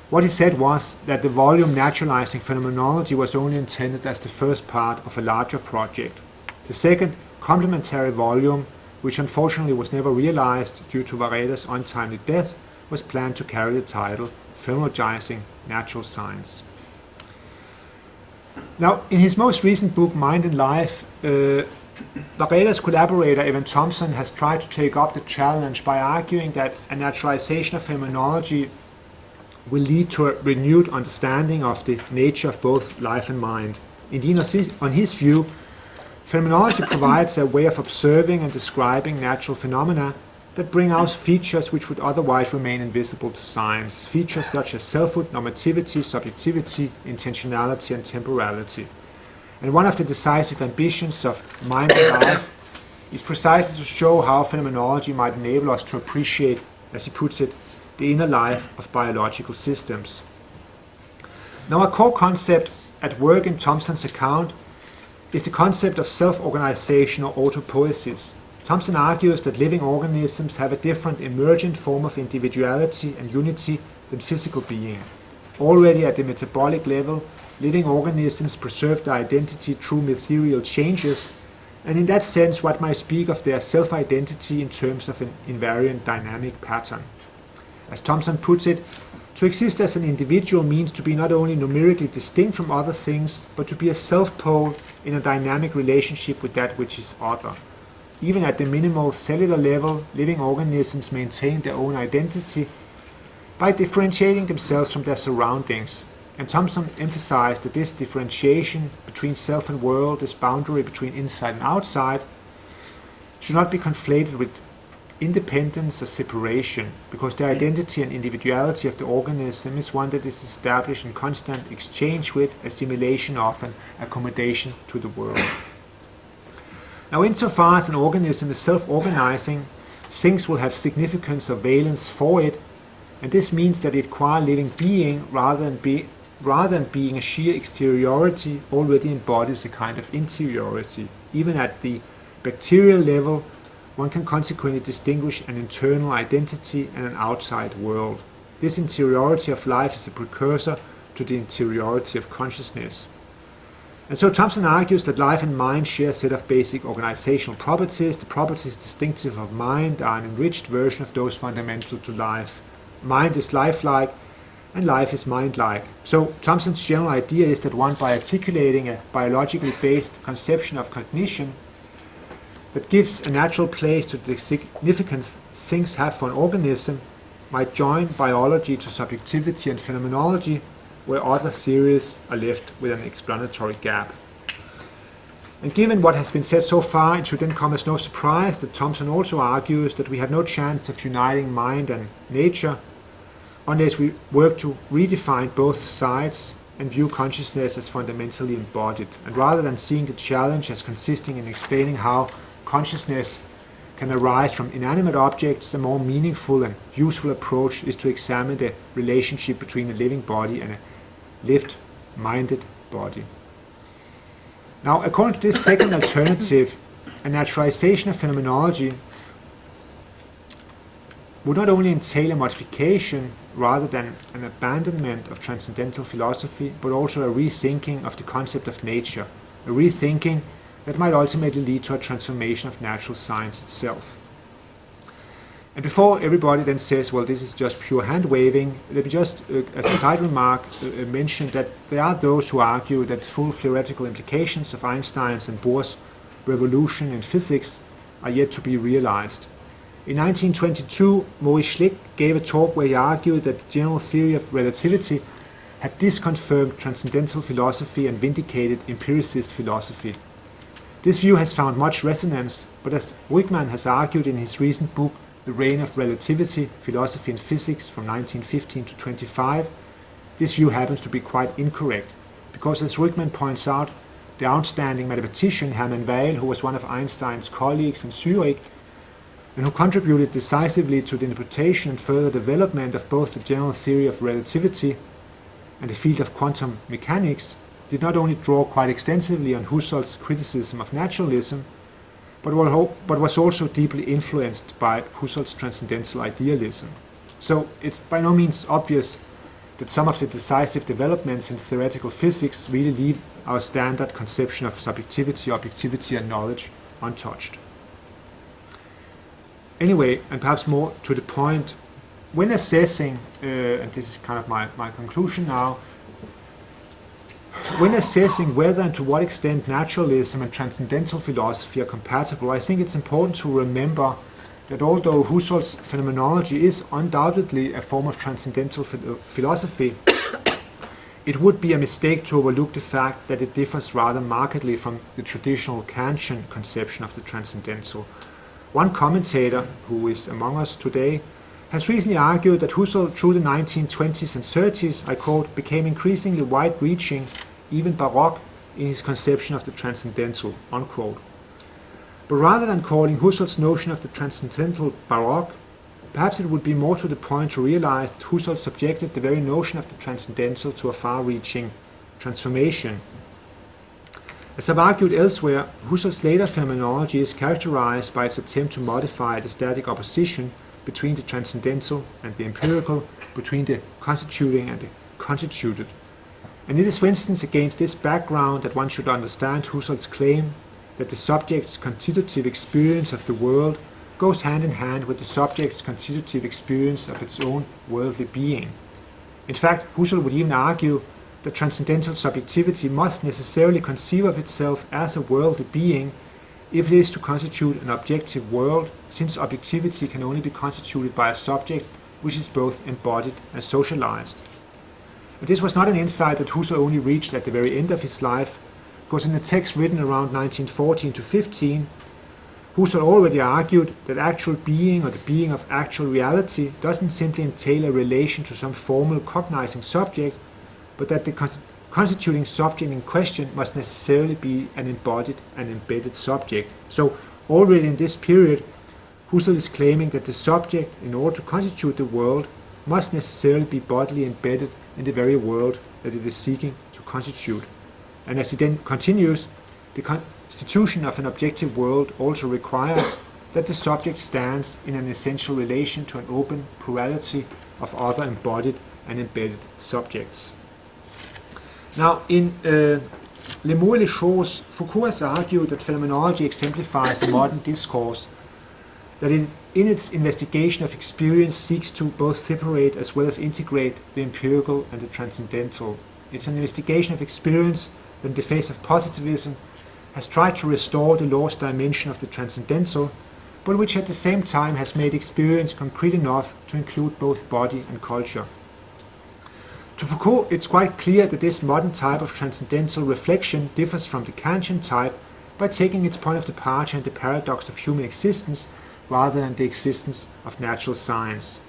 What he said was that the volume Naturalizing Phenomenology was only intended as the first part of a larger project. The second, complementary volume, which unfortunately was never realized due to Varela's untimely death, was planned to carry the title Phenomenologizing Natural Science. Now, in his most recent book, Mind and Life, Varela's collaborator Evan Thompson has tried to take up the challenge by arguing that a naturalization of phenomenology will lead to a renewed understanding of the nature of both life and mind. Indeed, on his view, phenomenology provides a way of observing and describing natural phenomena that bring out features which would otherwise remain invisible to science, features such as selfhood, normativity, subjectivity, intentionality, and temporality. And one of the decisive ambitions of Mind and Life is precisely to show how phenomenology might enable us to appreciate, as he puts it, the inner life of biological systems. Now, a core concept at work in Thompson's account is the concept of self-organization or autopoiesis. Thompson argues that living organisms have a different emergent form of individuality and unity than physical being. Already at the metabolic level, living organisms preserve their identity through material changes, and in that sense one might speak of their self-identity in terms of an invariant dynamic pattern. As Thompson puts it, to exist as an individual means to be not only numerically distinct from other things, but to be a self-pole in a dynamic relationship with that which is other. Even at the minimal cellular level, living organisms maintain their own identity by differentiating themselves from their surroundings. And Thompson emphasized that this differentiation between self and world, this boundary between inside and outside, should not be conflated with independence or separation, because the identity and individuality of the organism is one that is established in constant exchange with, assimilation of, and accommodation to the world. Now, insofar as an organism is self-organizing, things will have significance or valence for it, and this means that it qua living being, rather than being a sheer exteriority, already embodies a kind of interiority. Even at the bacterial level, one can consequently distinguish an internal identity and an outside world. This interiority of life is a precursor to the interiority of consciousness. And so Thompson argues that life and mind share a set of basic organizational properties. The properties distinctive of mind are an enriched version of those fundamental to life. Mind is lifelike, and life is mind-like. So Thompson's general idea is that one, by articulating a biologically based conception of cognition that gives a natural place to the significance things have for an organism, might join biology to subjectivity and phenomenology, where other theories are left with an explanatory gap. And given what has been said so far, it should then come as no surprise that Thompson also argues that we have no chance of uniting mind and nature unless we work to redefine both sides and view consciousness as fundamentally embodied. And rather than seeing the challenge as consisting in explaining how consciousness can arise from inanimate objects, a more meaningful and useful approach is to examine the relationship between a living body and a lived, minded body. Now, according to this second alternative, a naturalization of phenomenology would not only entail a modification rather than an abandonment of transcendental philosophy, but also a rethinking of the concept of nature, a rethinking that might ultimately lead to a transformation of natural science itself. And before everybody then says, well, this is just pure hand-waving, let me just, as a side remark, mention that there are those who argue that full theoretical implications of Einstein's and Bohr's revolution in physics are yet to be realized. In 1922, Maurice Schlick gave a talk where he argued that the general theory of relativity had disconfirmed transcendental philosophy and vindicated empiricist philosophy. This view has found much resonance, but as Wickman has argued in his recent book, The Reign of Relativity, Philosophy and Physics from 1915 to 25, this view happens to be quite incorrect, because as Wickman points out, the outstanding mathematician Hermann Weyl, who was one of Einstein's colleagues in Zurich, and who contributed decisively to the interpretation and further development of both the general theory of relativity and the field of quantum mechanics, did not only draw quite extensively on Husserl's criticism of naturalism, but was also deeply influenced by Husserl's transcendental idealism. So it's by no means obvious that some of the decisive developments in theoretical physics really leave our standard conception of subjectivity, objectivity, and knowledge untouched. Anyway, and perhaps more to the point, when assessing, and this is kind of my conclusion now, when assessing whether and to what extent naturalism and transcendental philosophy are compatible, I think it's important to remember that although Husserl's phenomenology is undoubtedly a form of transcendental philosophy, it would be a mistake to overlook the fact that it differs rather markedly from the traditional Kantian conception of the transcendental. One commentator, who is among us today, has recently argued that Husserl through the 1920s and 30s, I quote, became increasingly wide-reaching, even baroque, in his conception of the transcendental, unquote. But rather than calling Husserl's notion of the transcendental baroque, perhaps it would be more to the point to realize that Husserl subjected the very notion of the transcendental to a far-reaching transformation. As I've argued elsewhere, Husserl's later phenomenology is characterized by its attempt to modify the static opposition between the transcendental and the empirical, between the constituting and the constituted. And it is, for instance, against this background that one should understand Husserl's claim that the subject's constitutive experience of the world goes hand in hand with the subject's constitutive experience of its own worldly being. In fact, Husserl would even argue that transcendental subjectivity must necessarily conceive of itself as a worldly being if it is to constitute an objective world, since objectivity can only be constituted by a subject which is both embodied and socialized. But this was not an insight that Husserl only reached at the very end of his life, because in a text written around 1914 to 15, Husserl already argued that actual being, or the being of actual reality, doesn't simply entail a relation to some formal cognizing subject, but that the constituting subject in question must necessarily be an embodied and embedded subject. So already in this period, Husserl is claiming that the subject, in order to constitute the world, must necessarily be bodily embedded in the very world that it is seeking to constitute. And as he then continues, the constitution of an objective world also requires that the subject stands in an essential relation to an open plurality of other embodied and embedded subjects. Now, in L'Amour et les Choses, Foucault has argued that phenomenology exemplifies a modern discourse that in its investigation of experience seeks to both separate as well as integrate the empirical and the transcendental. It's an investigation of experience that, in the face of positivism, has tried to restore the lost dimension of the transcendental, but which at the same time has made experience concrete enough to include both body and culture. To Foucault, it's quite clear that this modern type of transcendental reflection differs from the Kantian type by taking its point of departure in the paradox of human existence rather than the existence of natural science.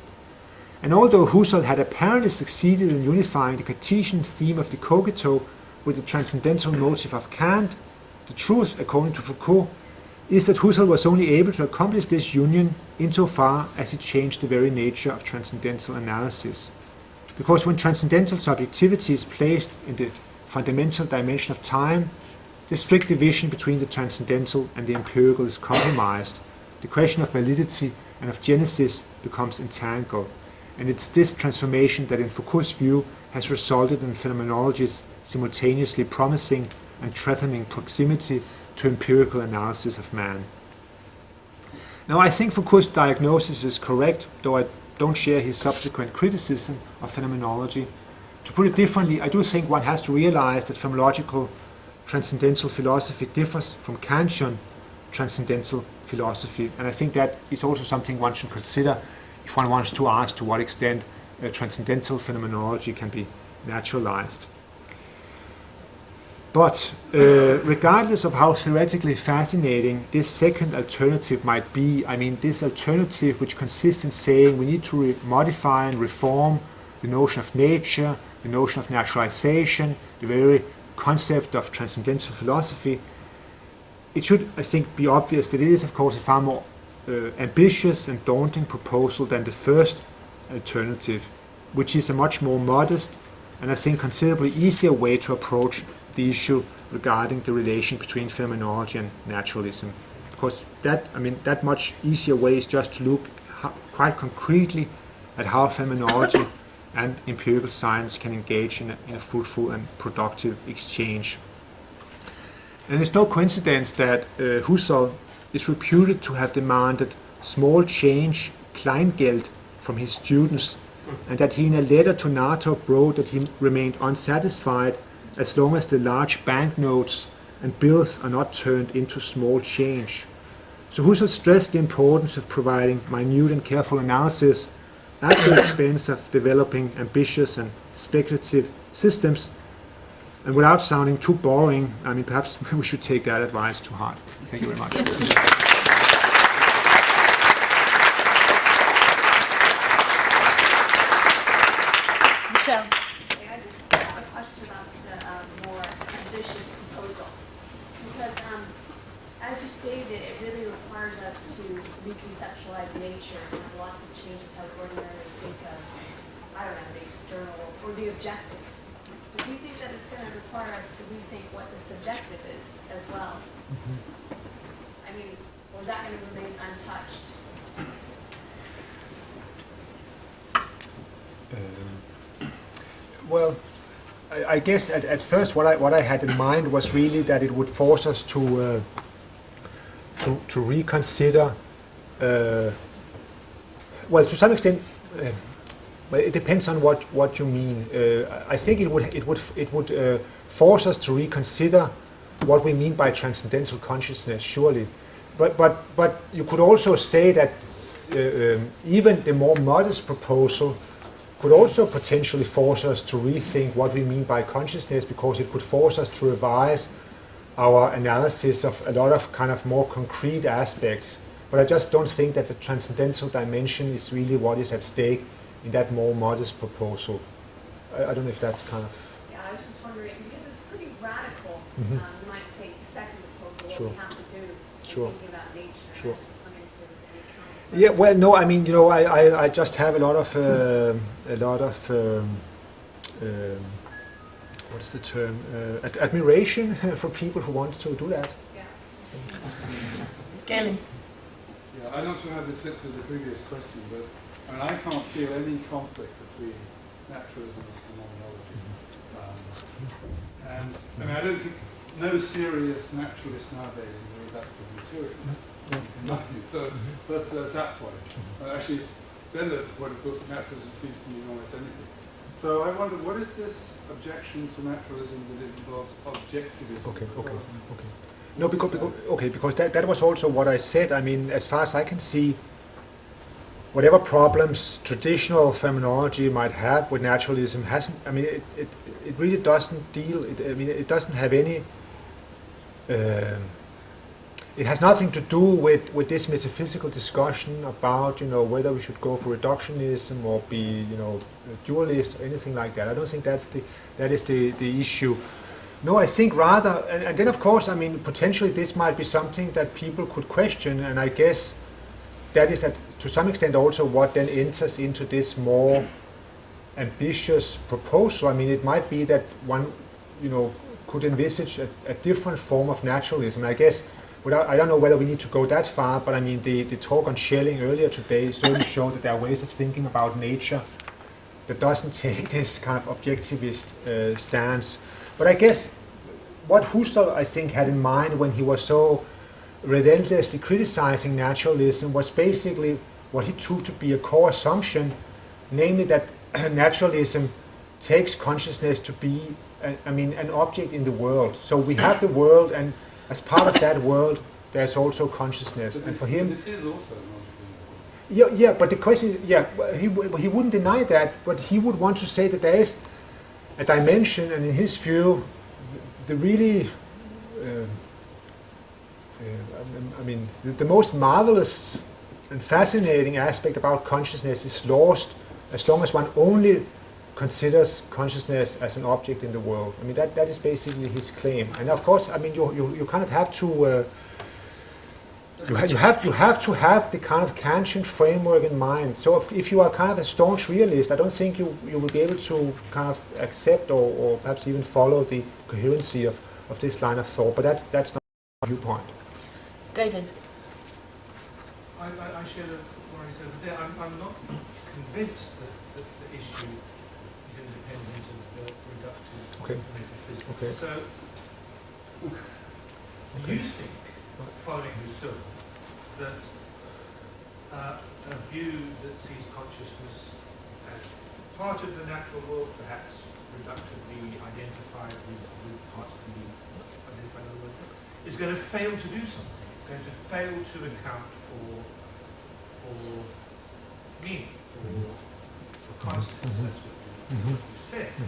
And although Husserl had apparently succeeded in unifying the Cartesian theme of the cogito with the transcendental motive of Kant, the truth, according to Foucault, is that Husserl was only able to accomplish this union insofar as it changed the very nature of transcendental analysis. Because when transcendental subjectivity is placed in the fundamental dimension of time, the strict division between the transcendental and the empirical is compromised. The question of validity and of genesis becomes entangled. And it's this transformation that in Foucault's view has resulted in phenomenology's simultaneously promising and threatening proximity to empirical analysis of man. Now, I think Foucault's diagnosis is correct, though I don't share his subsequent criticism of phenomenology. To put it differently, I do think one has to realize that phenomenological transcendental philosophy differs from Kantian transcendental philosophy, and I think that is also something one should consider if one wants to ask to what extent transcendental phenomenology can be naturalized. But regardless of how theoretically fascinating this second alternative might be, I mean this alternative which consists in saying we need to modify and reform the notion of nature, the notion of naturalization, the very concept of transcendental philosophy, it should, I think, be obvious that it is, of course, a far more ambitious and daunting proposal than the first alternative, which is a much more modest and I think considerably easier way to approach the issue regarding the relation between phenomenology and naturalism. Because that much easier way is just to look quite concretely at how phenomenology and empirical science can engage in a fruitful and productive exchange. And it's no coincidence that Husserl is reputed to have demanded small change, Kleingeld, from his students, and that he in a letter to Nathorp wrote that he remained unsatisfied as long as the large banknotes and bills are not turned into small change. So Husserl stressed the importance of providing minute and careful analysis at the expense of developing ambitious and speculative systems. And without sounding too boring, I mean, perhaps we should take that advice to heart. Thank you very much. Michelle. I just have a question about the more ambitious proposal. Because, as you stated, it really requires us to reconceptualize nature and have lots of changes how we ordinarily think of, I don't know, the external or the objective. But do you think that it's going to require us to rethink what the subjective is as well? I mean, or is that going to remain untouched? Well, I guess at first what I had in mind was really that it would force us to reconsider. Well, to some extent, well, it depends on what you mean. I think it would force us to reconsider what we mean by transcendental consciousness, surely. But you could also say that even the more modest proposal could also potentially force us to rethink what we mean by consciousness, because it could force us to revise our analysis of a lot of kind of more concrete aspects. But I just don't think that the transcendental dimension is really what is at stake in that more modest proposal. I don't know if that's kind of... Yeah, I was just wondering, because it's pretty radical, you might think the second proposal, Sure. what we have to do in Sure. thinking about nature. Sure. I was just wondering if there was any comment. Yeah, well, no, I mean, you know, I just have a lot of what's the term? Admiration for people who want to do that. Yeah. Galen. Yeah, I'm not sure how this fits with the previous question, but I mean, I can't feel any conflict between naturalism and phenomenology. And I mean, I don't think no serious naturalist nowadays is a reductive materialist. So first there's that point. And actually, then there's the point, of course, that naturalism seems to mean almost anything. So I wonder, what is this objection to naturalism that involves objectivism? Okay. No, because that was also what I said. I mean, as far as I can see, whatever problems traditional phenomenology might have with naturalism hasn't. I mean, it really doesn't deal. It doesn't have any. It has nothing to do with this metaphysical discussion about, you know, whether we should go for reductionism or be, you know, dualist or anything like that. I don't think that is the issue. No, I think rather, and then of course, I mean, potentially this might be something that people could question, and I guess that is to some extent also what then enters into this more ambitious proposal. I mean, it might be that one, you know, could envisage a different form of naturalism. I guess, I don't know whether we need to go that far, but I mean, the talk on Schelling earlier today certainly showed that there are ways of thinking about nature that doesn't take this kind of objectivist stance. But I guess what Husserl, I think, had in mind when he was so relentlessly criticizing naturalism was basically what he took to be a core assumption, namely that naturalism takes consciousness to be, an object in the world. So we have the world, and as part of that world, there's also consciousness. But And for him, it is also an object in the world. yeah, but the question is, he wouldn't deny that, but he would want to say that there is a dimension, and in his view, the really, the most marvelous and fascinating aspect about consciousness is lost as long as one only considers consciousness as an object in the world. I mean, that is basically his claim. And of course, I mean, you kind of have to you have to have the kind of Kantian framework in mind. So if you are kind of a staunch realist, I don't think you will be able to kind of accept or perhaps even follow the coherency of this line of thought. But that's not my viewpoint. David. I share what he said there. I'm not convinced that the issue is independent of the reductive metaphysics. Okay. So, do you think, following Rousseau, that a view that sees consciousness as part of the natural world, perhaps reductively identified with parts that can be identified other ways, is going to fail to do something? It's going to fail to account for meaning, for consciousness. That's what you said. You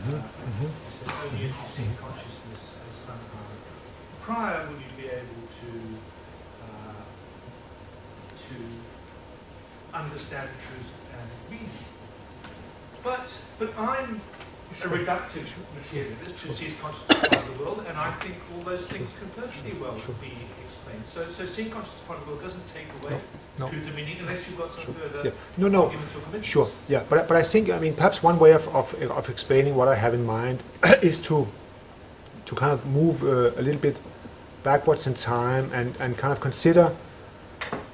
said only if you see consciousness as somehow prior will you be able to understand truth and meaning. But I'm a reductive materialist who sees consciousness as part of the world, and I think all those things can perfectly well be explained. So seeing consciousness as part of the world doesn't take away truth and meaning unless you've got some further arguments or commitments. Sure, yeah, but I think, I mean, perhaps one way of explaining what I have in mind is to kind of move a little bit backwards in time and kind of consider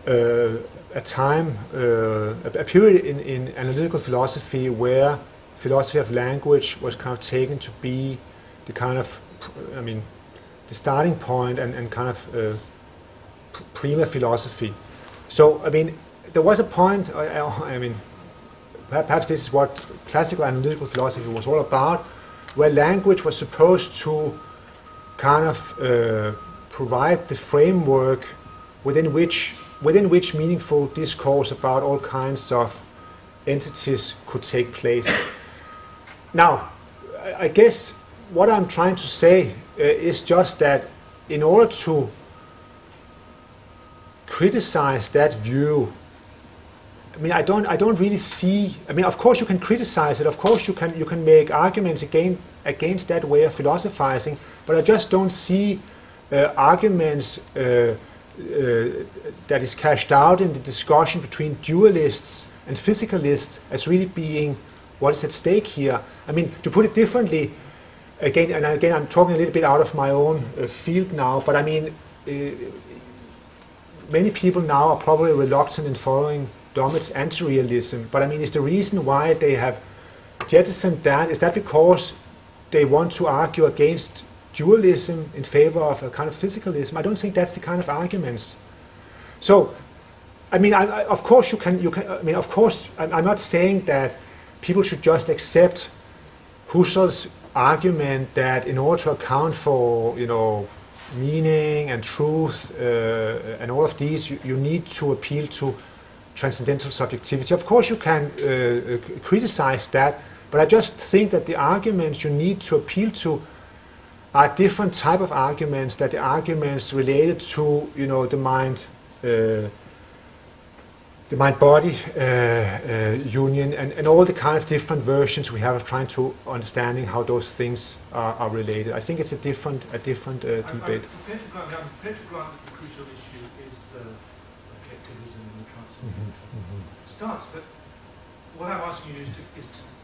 a time, a period in analytical philosophy where philosophy of language was kind of taken to be the kind of, the starting point and kind of prima philosophy. So, I mean, there was a point, perhaps this is what classical analytical philosophy was all about, where language was supposed to kind of provide the framework within which meaningful discourse about all kinds of entities could take place. Now, I guess what I'm trying to say is just that in order to criticize that view, I mean, I don't really see. I mean, of course you can criticize it. Of course you can make arguments against that way of philosophizing. But I just don't see arguments that is cashed out in the discussion between dualists and physicalists as really being what is at stake here. I mean, to put it differently, again I'm talking a little bit out of my own field now, but I mean, many people now are probably reluctant in following Dommett's anti-realism, but I mean, is the reason why they have jettisoned that, is that because they want to argue against dualism in favor of a kind of physicalism? I don't think that's the kind of arguments. So, I mean, of course you can. I mean, of course, I'm not saying that people should just accept Husserl's argument that in order to account for, meaning and truth and all of these, you need to appeal to transcendental subjectivity. Of course, you can criticize that, but I just think that the arguments you need to appeal to are different type of arguments, that the arguments related to, the mind-body union and all the kind of different versions we have of trying to understanding how those things are related. I think it's a different debate. I'm prepared to grant that the crucial issue is the objectivism and the transcendental stance, but what I'm asking you is to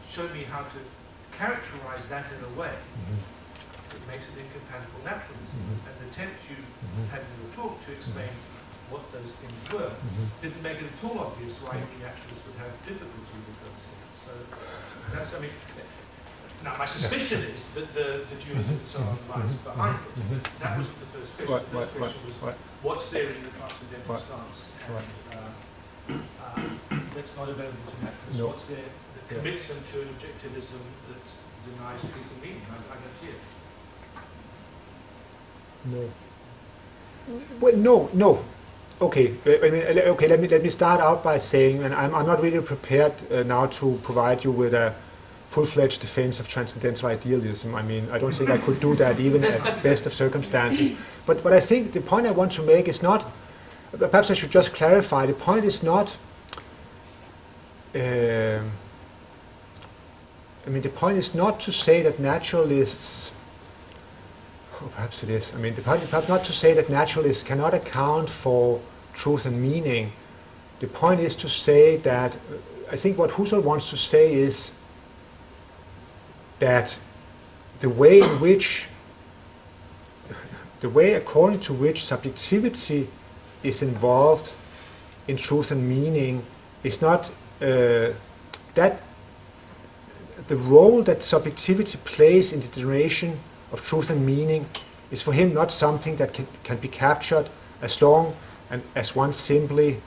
show me how to characterize that in a way that makes it incompatible naturalism. And the attempts you had in your talk to explain what those things were didn't make it at all obvious why any naturalist would have difficulty with those things. So that's, I mean, Now, my suspicion is that the dualism and so on lies behind it. That wasn't the first question. The first question was, what's there in the transcendental stance? And that's not available to naturalists. No. What's there that commits them to an objectivism that denies truth and meaning? I don't see it. No. Well, no. Okay. Okay. Let me start out by saying, and I'm not really prepared now to provide you with a full-fledged defense of transcendental idealism. I mean, I don't think I could do that even at best of circumstances. But I think the point I want to make is not. Perhaps I should just clarify. The point is not. The point is not to say that naturalists. Oh, perhaps it is. I mean, perhaps not to say that naturalists cannot account for truth and meaning. The point is to say that I think what Husserl wants to say is that the way according to which subjectivity is involved in truth and meaning is not that the role that subjectivity plays in the generation of truth and meaning is for him not something that can be captured as long and as one simply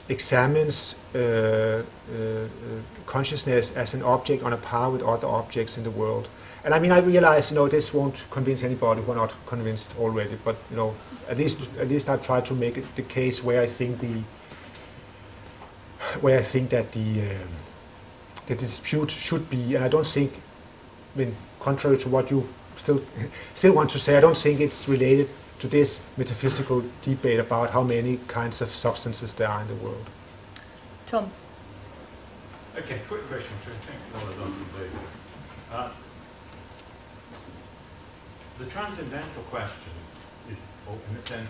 examines consciousness as an object on a par with other objects in the world. And I mean, I realize, this won't convince anybody who are not convinced already, but, at least I try to make it the case where I think that the dispute should be, and I don't think, contrary to what you still want to say, I don't think it's related to this metaphysical debate about how many kinds of substances there are in the world. Tom. Okay, quick question, which I think follows on from David. The transcendental question is, or in a sense,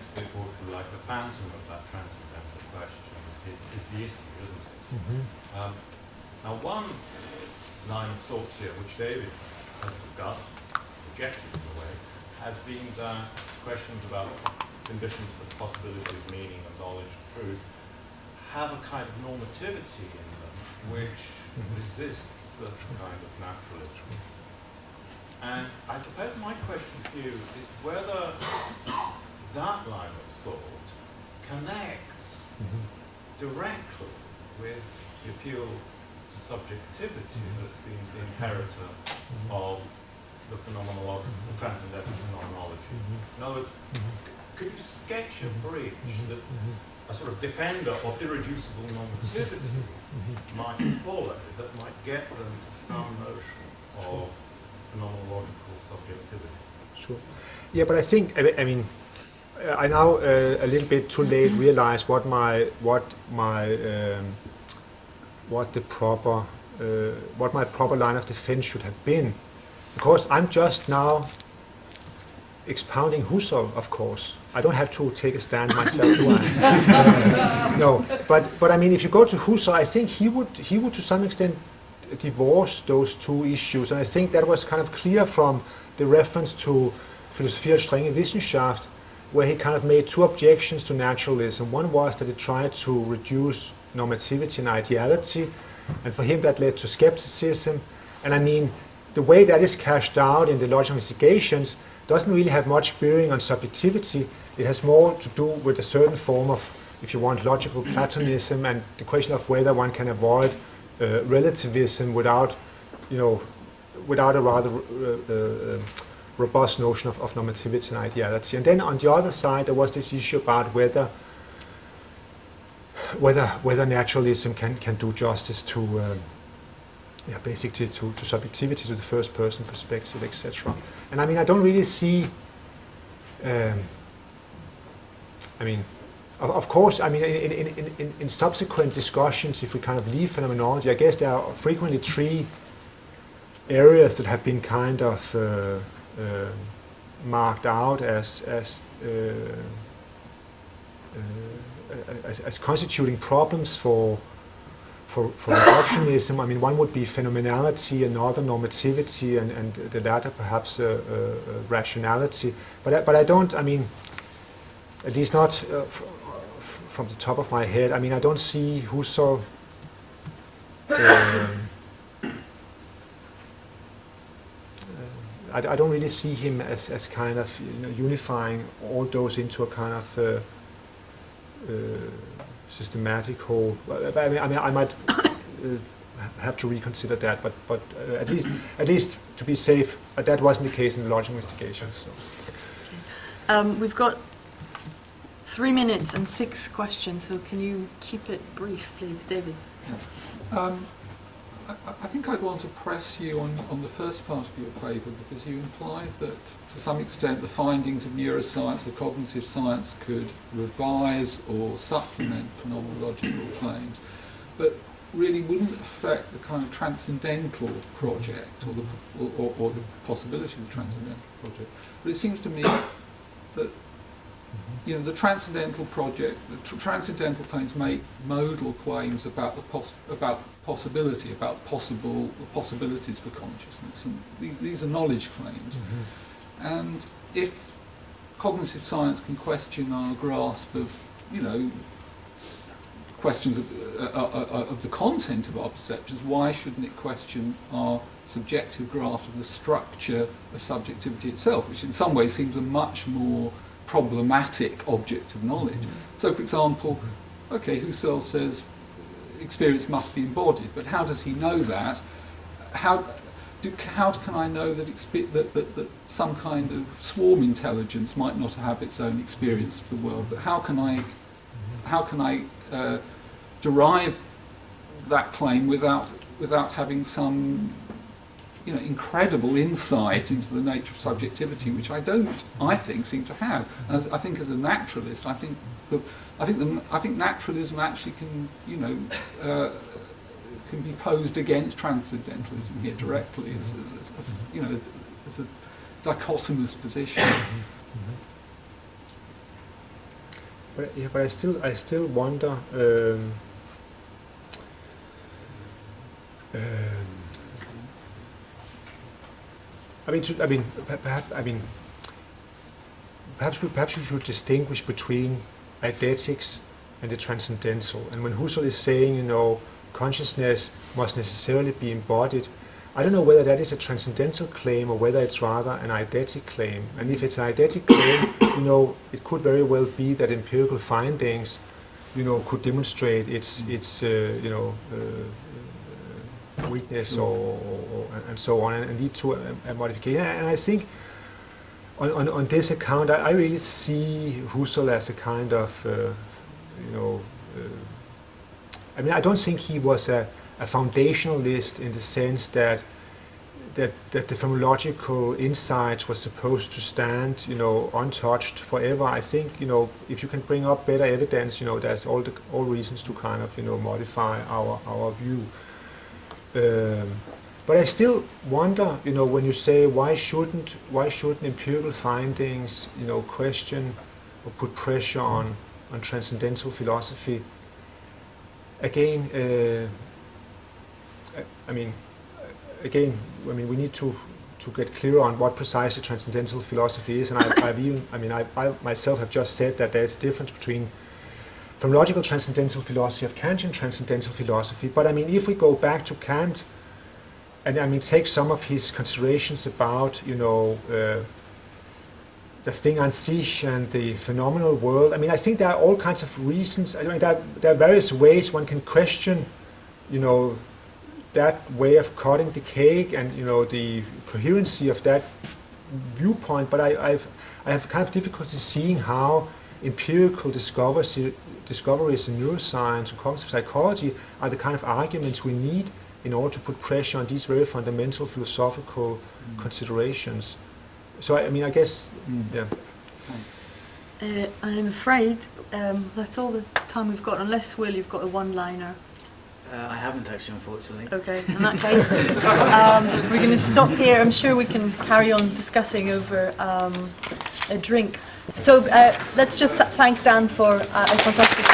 like the phantom of that transcendental question is the issue, isn't it? Mm-hmm. Now, one line of thought here, which David has discussed, rejected in a way, has been that questions about conditions for the possibility of meaning and knowledge and truth have a kind of normativity in them which resists such a kind of naturalism. And I suppose my question to you is whether that line of thought connects directly with the appeal to subjectivity that seems the inheritor of the phenomenology, the transcendental phenomenology. In other words, could you sketch a bridge that a sort of defender of irreducible normativity might follow, that might get them to some notion of phenomenological subjectivity? Sure. Yeah, but I think, I now a little bit too late realize what my proper line of defense should have been, because I'm just now expounding Husserl, of course. I don't have to take a stand myself, do I? No, but I mean, if you go to Husserl, I think he would to some extent divorce those two issues, and I think that was kind of clear from the reference to Philosophie als strenge Wissenschaft, where he kind of made two objections to naturalism. One was that it tried to reduce normativity and ideality, and for him that led to skepticism. And I mean, the way that is cashed out in the logical investigations doesn't really have much bearing on subjectivity. It has more to do with a certain form of, if you want, logical Platonism, and the question of whether one can avoid relativism without a rather robust notion of normativity and ideality. And then on the other side, there was this issue about whether naturalism can do justice to basically to subjectivity, to the first person perspective, etc. And I mean, I don't really see. Of course, I mean, in subsequent discussions, if we kind of leave phenomenology, I guess there are frequently three areas that have been kind of marked out as constituting problems for reductionism. I mean, one would be phenomenality, another normativity, and the latter perhaps rationality. But I don't. I mean, at least not from the top of my head. I mean, I don't see Husserl I don't really see him as kind of unifying all those into a kind of systematic whole. I mean, I might have to reconsider that, but at least to be safe, that wasn't the case in the logic investigation. So. We've got 3 minutes and 6 questions, so can you keep it brief, please, David? I think I'd want to press you on the first part of your paper, because you implied that to some extent the findings of neuroscience or cognitive science could revise or supplement phenomenological claims, but really wouldn't affect the kind of transcendental project or the possibility of the transcendental project. But it seems to me that the transcendental project, the transcendental claims make modal claims about the possibility, about the possibilities for consciousness, and these are knowledge claims. And if cognitive science can question our grasp of, questions of the content of our perceptions, why shouldn't it question our subjective grasp of the structure of subjectivity itself, which in some ways seems a much more problematic object of knowledge. So, for example, Husserl says experience must be embodied, but how does he know that? How can I know that some kind of swarm intelligence might not have its own experience of the world? But how can I derive that claim without having some incredible insight into the nature of subjectivity, which I think, seem to have. And I think as a naturalist, I think naturalism actually can, can be posed against transcendentalism here directly as a dichotomous position. But I still wonder. Perhaps we should distinguish between eidetics and the transcendental. And when Husserl is saying, consciousness must necessarily be embodied, I don't know whether that is a transcendental claim or whether it's rather an eidetic claim. And if it's an eidetic claim, it could very well be that empirical findings, could demonstrate its weakness and so on, and lead to a modification. And I think on this account, I really see Husserl as a kind of, I don't think he was a foundationalist in the sense that the phenomenological insights were supposed to stand, untouched forever. I think, if you can bring up better evidence, there's all reasons to kind of, modify our view. But I still wonder, when you say why shouldn't empirical findings, question or put pressure on transcendental philosophy? Again, we need to get clear on what precisely transcendental philosophy is, and I myself have just said that there's a difference between phenomenological transcendental philosophy of Kantian transcendental philosophy. But if we go back to Kant, and take some of his considerations about, das Ding an sich and the phenomenal world, I think there are all kinds of reasons. There are various ways one can question, that way of cutting the cake and, the coherency of that viewpoint. But I have kind of difficulty seeing how empirical discoveries in neuroscience and cognitive psychology are the kind of arguments we need in order to put pressure on these very fundamental philosophical considerations. So I guess, yeah. I'm afraid that's all the time we've got, unless, Will, you've got a one-liner. I haven't actually, unfortunately. Okay, in that case, we're going to stop here. I'm sure we can carry on discussing over a drink. So let's just thank Dan for a fantastic